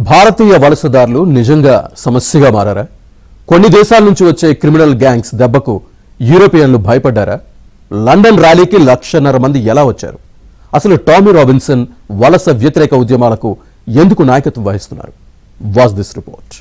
భారతీయ వలసదారులు నిజంగా సమస్యగా మారారా? కొన్ని దేశాల నుంచి వచ్చే క్రిమినల్ గ్యాంగ్స్ దెబ్బకు యూరోపియన్లు భయపడ్డారా? లండన్ ర్యాలీకి 1,50,000 మంది ఎలా వచ్చారు? అసలు టామీ రాబిన్సన్ వలస వ్యతిరేక ఉద్యమాలకు ఎందుకు నాయకత్వం వహిస్తున్నారు? Watch this report.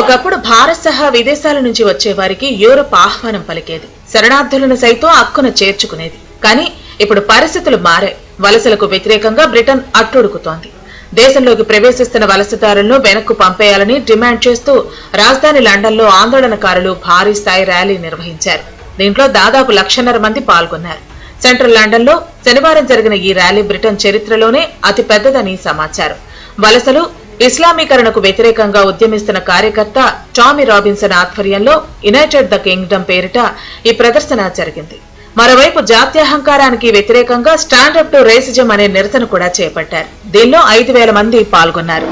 ఒకప్పుడు భారత్ సహా విదేశాల నుంచి వచ్చే వారికి యూరోప్ ఆహ్వానం పలికేది, శరణార్థులను సైతం అక్కున చేర్చుకునేది. కానీ ఇప్పుడు పరిస్థితులు మారాయి. వలసలకు వ్యతిరేకంగా బ్రిటన్ అట్టుడుకుతోంది. దేశంలోకి ప్రవేశిస్తున్న వలసదారులను వెనక్కు పంపేయాలని డిమాండ్ చేస్తూ రాజధాని లండన్లో ఆందోళనకారులు భారీ స్థాయి ర్యాలీ నిర్వహించారు. దీంట్లో దాదాపు 1,50,000 మంది పాల్గొన్నారు. సెంట్రల్ లండన్లో శనివారం జరిగిన ఈ ర్యాలీ బ్రిటన్ చరిత్రలోనే అతి పెద్దదని సమాచారం. వలసలు, ఇస్లామీకరణకు వ్యతిరేకంగా ఉద్యమిస్తున్న కార్యకర్త టామీ రాబిన్సన్ ఆధ్వర్యంలో యునైటెడ్ ద కింగ్డమ్ పేరిట ఈ ప్రదర్శన జరిగింది. మరోవైపు జాత్యహంకారానికి వ్యతిరేకంగా స్టాండప్ టు రేసిజం అనే నిరసన కూడా చేపట్టారు. దీనిలో 5,000 మంది పాల్గొన్నారు.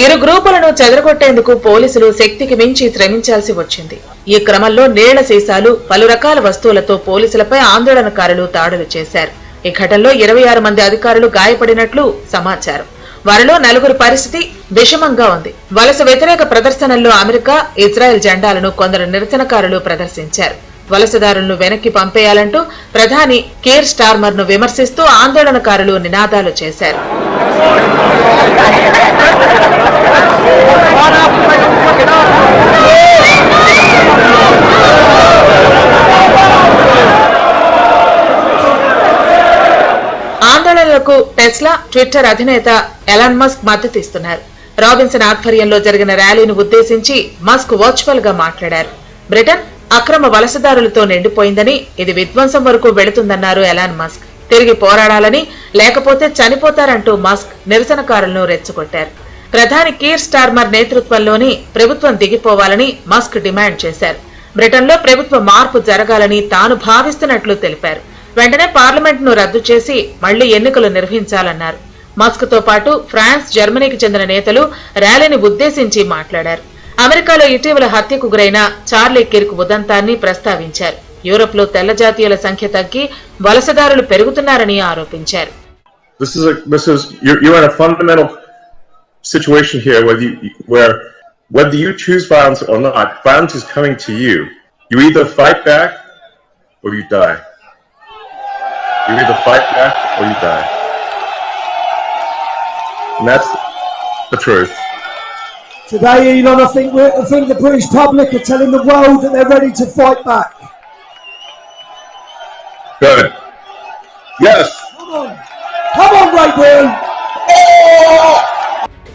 ఇరు గ్రూపులను చెదరగొట్టేందుకు పోలీసులు శక్తికి మించి శ్రమించాల్సి వచ్చింది. ఈ క్రమంలో నీళ్ల సీసాలు, పలు రకాల వస్తువులతో పోలీసులపై ఆందోళనకారులు దాడులు చేశారు. ఈ ఘటనలో 26 మంది అధికారులు గాయపడినట్లు సమాచారం. వారిలో 4 పరిస్థితి విషమంగా ఉంది. వలస వ్యతిరేక ప్రదర్శనల్లో అమెరికా, ఇజ్రాయెల్ జెండాలను కొందరు నిరసనకారులు ప్రదర్శించారు. వలసదారులను వెనక్కి పంపేయాలంటూ ప్రధాని కీర్ స్టార్మర్ ను విమర్శిస్తూ ఆందోళనకారులు నినాదాలు చేశారు. ఆందోళనలకు టెస్లా, ట్విట్టర్ అధినేత ఎలాన్ మస్క్ మద్దతిస్తున్నారు. రాబిన్సన్ ఆధ్వర్యంలో జరిగిన ర్యాలీని ఉద్దేశించి మస్క్ వర్చువల్ గా మాట్లాడారు. బ్రిటన్ అక్రమ వలసదారులతో నిండిపోయిందని, ఇది విధ్వంసం వరకు వెళుతుందన్నారు ఎలాన్ మస్క్. తిరిగి పోరాడాలని, లేకపోతే చనిపోతారంటూ మస్క్ నిరసనకారులను రెచ్చగొట్టారు. ప్రధాని కీర్ స్టార్మర్ నేతృత్వంలోని ప్రభుత్వం దిగిపోవాలని మస్క్ డిమాండ్ చేశారు. బ్రిటన్లో ప్రభుత్వ మార్పు జరగాలని తాను భావిస్తున్నట్లు తెలిపారు. వెంటనే పార్లమెంట్ ను రద్దు చేసి మళ్లీ ఎన్నికలు నిర్వహించాలన్నారు. మస్క్ తో పాటు ఫ్రాన్స్, జర్మనీకి చెందిన నేతలు ర్యాలీని ఉద్దేశించి మాట్లాడారు. అమెరికాలో ఇటీవల హత్యకు గురైన చార్లీ కిర్క్ ఉదంతాన్ని ప్రస్తావించారు. యూరోప్ లో తెల్ల జాతీయుల సంఖ్య తగ్గి వలసదారులు పెరుగుతున్నారని ఆరోపించారు. You're in a fundamental situation here where whether you choose violence or not, violence is coming to you. You either fight back or you die. You either fight back or you die. And that's the truth. Today, Elon, I think the British public are telling the world that they're ready to fight back. Good. Yes. Come on, Rayburn.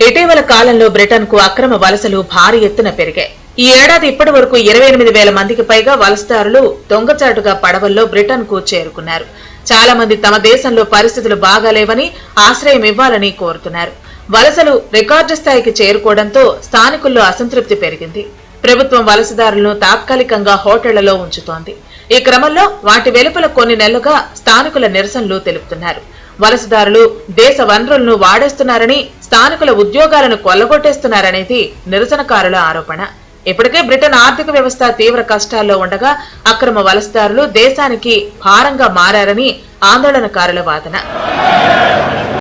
ఇటీవల కాలంలో Britain కు అక్రమ వలసలు భారీ ఎత్తున పెరిగాయి. ఈ ఏడాది ఇప్పటి వరకు 28,000 మందికి పైగా వలసదారులు దొంగచాటుగా పడవల్లో బ్రిటన్ కు చేరుకున్నారు. చాలా మంది తమ దేశంలో పరిస్థితులు బాగాలేవని, ఆశ్రయం ఇవ్వాలని కోరుతున్నారు. వలసలు రికార్డు స్థాయికి చేరుకోవడంతో స్థానికుల్లో అసంతృప్తి పెరిగింది. ప్రభుత్వం వలసదారులను తాత్కాలికంగా హోటళ్లలో ఉంచుతోంది. ఈ క్రమంలో వాటి వెలుపల కొన్ని నెలలుగా స్థానికుల నిరసనలు తెలుపుతున్నారు. వలసదారులు దేశ వనరులను వాడేస్తున్నారని, స్థానికుల ఉద్యోగాలను కొల్లగొట్టేస్తున్నారనేది నిరసనకారుల ఆరోపణ. ఇప్పటికే బ్రిటన్ ఆర్థిక వ్యవస్థ తీవ్ర కష్టాల్లో ఉండగా అక్రమ వలసదారులు దేశానికి భారంగా మారారని ఆందోళనకారుల వాదన.